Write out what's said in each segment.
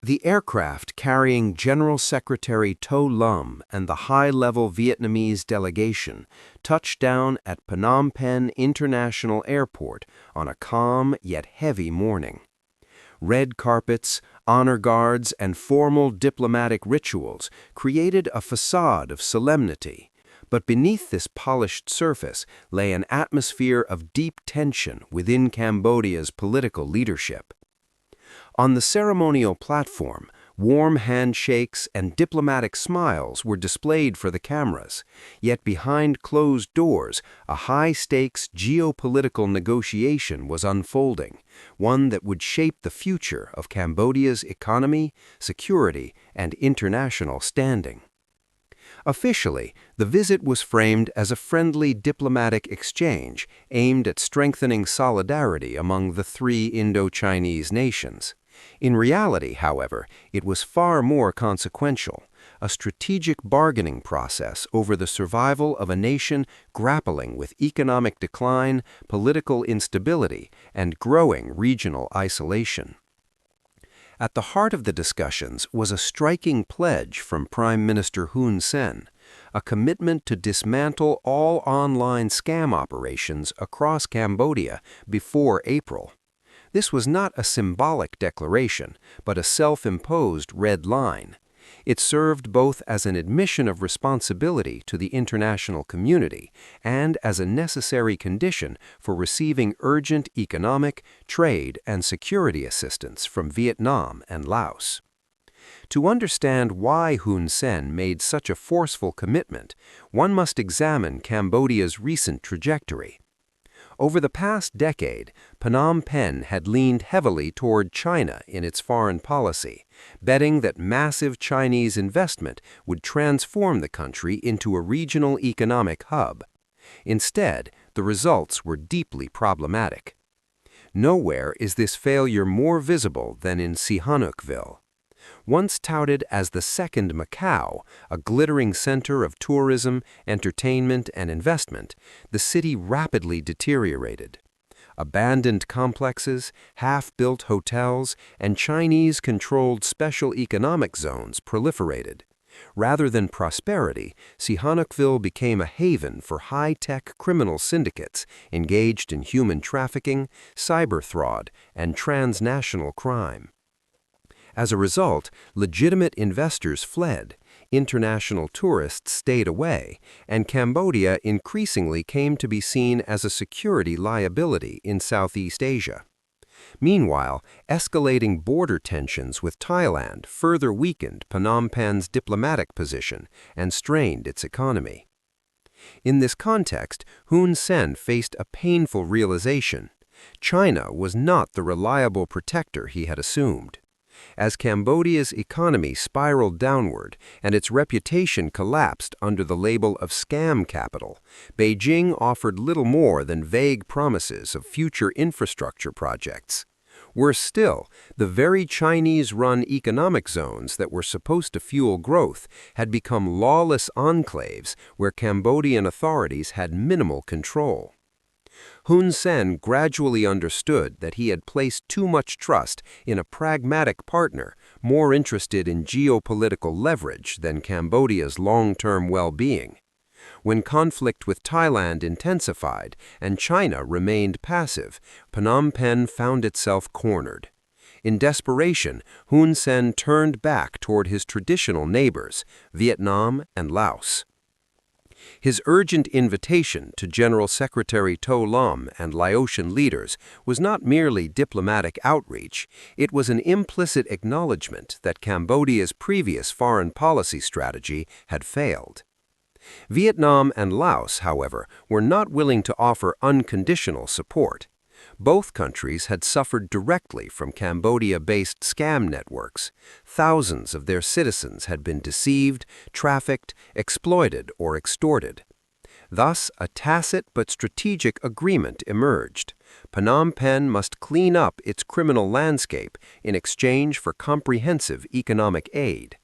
The aircraft carrying General Secretary To Lam and the high-level Vietnamese delegation touched down at Phnom Penh International Airport on a calm yet heavy morning. Red carpets, honor guards, and formal diplomatic rituals created a facade of solemnity, but beneath this polished surface lay an atmosphere of deep tension within Cambodia's political leadership. On the ceremonial platform, warm handshakes and diplomatic smiles were displayed for the cameras, yet behind closed doors, a high-stakes geopolitical negotiation was unfolding, one that would shape the future of Cambodia's economy, security, and international standing. Officially, the visit was framed as a friendly diplomatic exchange aimed at strengthening solidarity among the three Indochinese nations. In reality, however, it was far more consequential, a strategic bargaining process over the survival of a nation grappling with economic decline, political instability, and growing regional isolation. At the heart of the discussions was a striking pledge from Prime Minister Hun Sen, a commitment to dismantle all online scam operations across Cambodia before April. This was not a symbolic declaration, but a self-imposed red line. It served both as an admission of responsibility to the international community and as a necessary condition for receiving urgent economic, trade, and security assistance from Vietnam and Laos. To understand why Hun Sen made such a forceful commitment, one must examine Cambodia's recent trajectory. Over the past decade, Phnom Penh had leaned heavily toward China in its foreign policy, betting that massive Chinese investment would transform the country into a regional economic hub. Instead, the results were deeply problematic. Nowhere is this failure more visible than in Sihanoukville. Once touted as the second Macau, a glittering center of tourism, entertainment, and investment, the city rapidly deteriorated. Abandoned complexes, half-built hotels, and Chinese-controlled special economic zones proliferated. Rather than prosperity, Sihanoukville became a haven for high-tech criminal syndicates engaged in human trafficking, cyber fraud, and transnational crime. As a result, legitimate investors fled, international tourists stayed away, and Cambodia increasingly came to be seen as a security liability in Southeast Asia. Meanwhile, escalating border tensions with Thailand further weakened Phnom Penh's diplomatic position and strained its economy. In this context, Hun Sen faced a painful realization. China was not the reliable protector he had assumed. As Cambodia's economy spiraled downward and its reputation collapsed under the label of scam capital, Beijing offered little more than vague promises of future infrastructure projects. Worse still, the very Chinese-run economic zones that were supposed to fuel growth had become lawless enclaves where Cambodian authorities had minimal control. Hun Sen gradually understood that he had placed too much trust in a pragmatic partner more interested in geopolitical leverage than Cambodia's long-term well-being. When conflict with Thailand intensified and China remained passive, Phnom Penh found itself cornered. In desperation, Hun Sen turned back toward his traditional neighbors, Vietnam and Laos. His urgent invitation to General Secretary To Lam and Laotian leaders was not merely diplomatic outreach, it was an implicit acknowledgement that Cambodia's previous foreign policy strategy had failed. Vietnam and Laos, however, were not willing to offer unconditional support. Both countries had suffered directly from Cambodia-based scam networks. Thousands of their citizens had been deceived, trafficked, exploited, or extorted. Thus, a tacit but strategic agreement emerged. Phnom Penh must clean up its criminal landscape in exchange for comprehensive economic aid.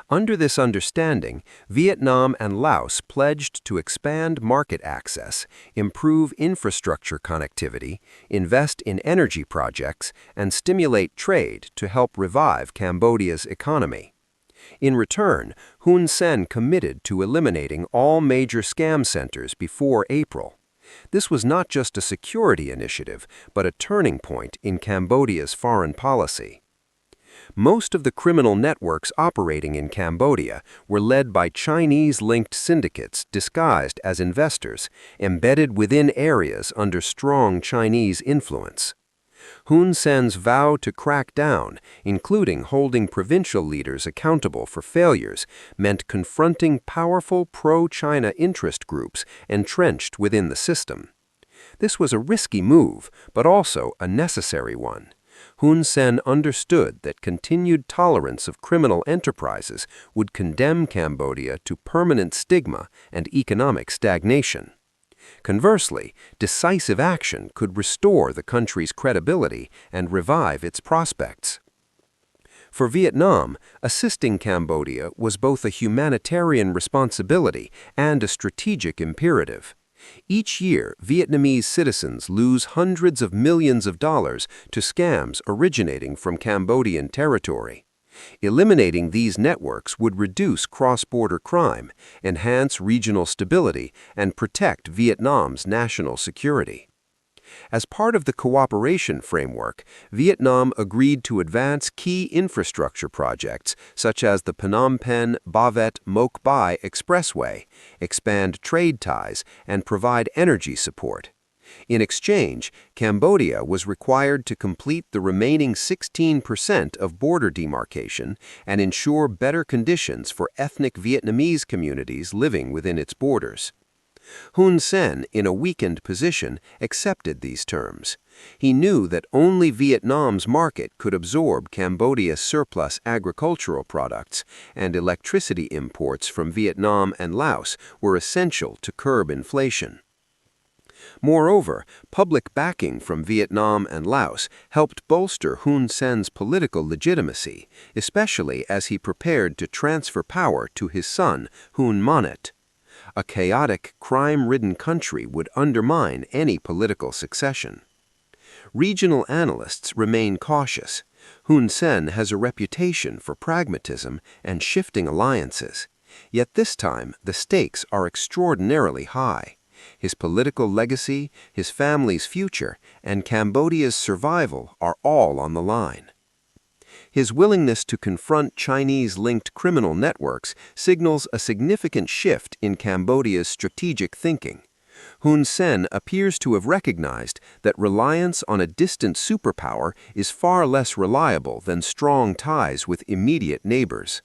Under this understanding, Vietnam and Laos pledged to expand market access, improve infrastructure connectivity, invest in energy projects, and stimulate trade to help revive Cambodia's economy. In return, Hun Sen committed to eliminating all major scam centers before April. This was not just a security initiative, but a turning point in Cambodia's foreign policy. Most of the criminal networks operating in Cambodia were led by Chinese-linked syndicates disguised as investors, embedded within areas under strong Chinese influence. Hun Sen's vow to crack down, including holding provincial leaders accountable for failures, meant confronting powerful pro-China interest groups entrenched within the system. This was a risky move, but also a necessary one. Hun Sen understood that continued tolerance of criminal enterprises would condemn Cambodia to permanent stigma and economic stagnation. Conversely, decisive action could restore the country's credibility and revive its prospects. For Vietnam, assisting Cambodia was both a humanitarian responsibility and a strategic imperative. Each year, Vietnamese citizens lose hundreds of millions of dollars to scams originating from Cambodian territory. Eliminating these networks would reduce cross-border crime, enhance regional stability, and protect Vietnam's national security. As part of the cooperation framework, Vietnam agreed to advance key infrastructure projects such as the Phnom Penh-Ba Viet-Moc Bai Expressway, expand trade ties, and provide energy support. In exchange, Cambodia was required to complete the remaining 16% of border demarcation and ensure better conditions for ethnic Vietnamese communities living within its borders. Hun Sen, in a weakened position, accepted these terms. He knew that only Vietnam's market could absorb Cambodia's surplus agricultural products, and electricity imports from Vietnam and Laos were essential to curb inflation. Moreover, public backing from Vietnam and Laos helped bolster Hun Sen's political legitimacy, especially as he prepared to transfer power to his son, Hun Manet. A chaotic, crime-ridden country would undermine any political succession. Regional analysts remain cautious. Hun Sen has a reputation for pragmatism and shifting alliances. Yet this time, the stakes are extraordinarily high. His political legacy, his family's future, and Cambodia's survival are all on the line. His willingness to confront Chinese-linked criminal networks signals a significant shift in Cambodia's strategic thinking. Hun Sen appears to have recognized that reliance on a distant superpower is far less reliable than strong ties with immediate neighbors.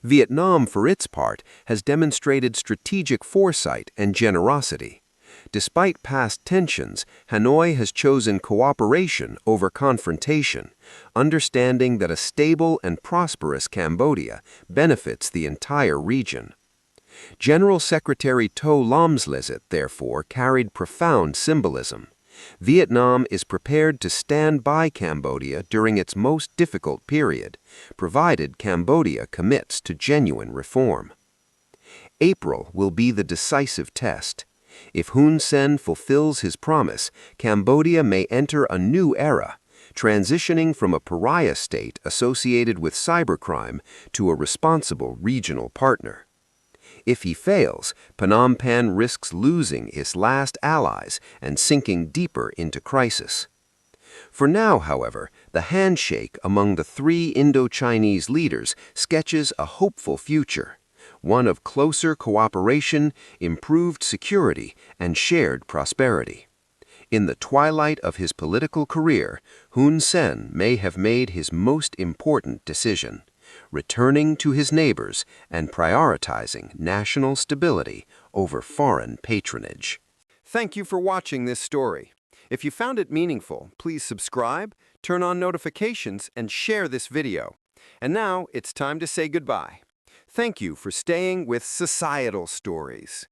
Vietnam, for its part, has demonstrated strategic foresight and generosity. Despite past tensions, Hanoi has chosen cooperation over confrontation, understanding that a stable and prosperous Cambodia benefits the entire region. General Secretary To Lam's visit, therefore, carried profound symbolism. Vietnam is prepared to stand by Cambodia during its most difficult period, provided Cambodia commits to genuine reform. April will be the decisive test. If Hun Sen fulfills his promise, Cambodia may enter a new era, transitioning from a pariah state associated with cybercrime to a responsible regional partner. If he fails, Phnom Penh risks losing its last allies and sinking deeper into crisis. For now, however, the handshake among the three Indo-Chinese leaders sketches a hopeful future, one of closer cooperation, improved security, and shared prosperity. In the twilight of his political career, Hun Sen may have made his most important decision, returning to his neighbors and prioritizing national stability over foreign patronage. Thank you for watching this story. If you found it meaningful, please subscribe, turn on notifications, and share this video. And now it's time to say goodbye. Thank you for staying with Societal Stories.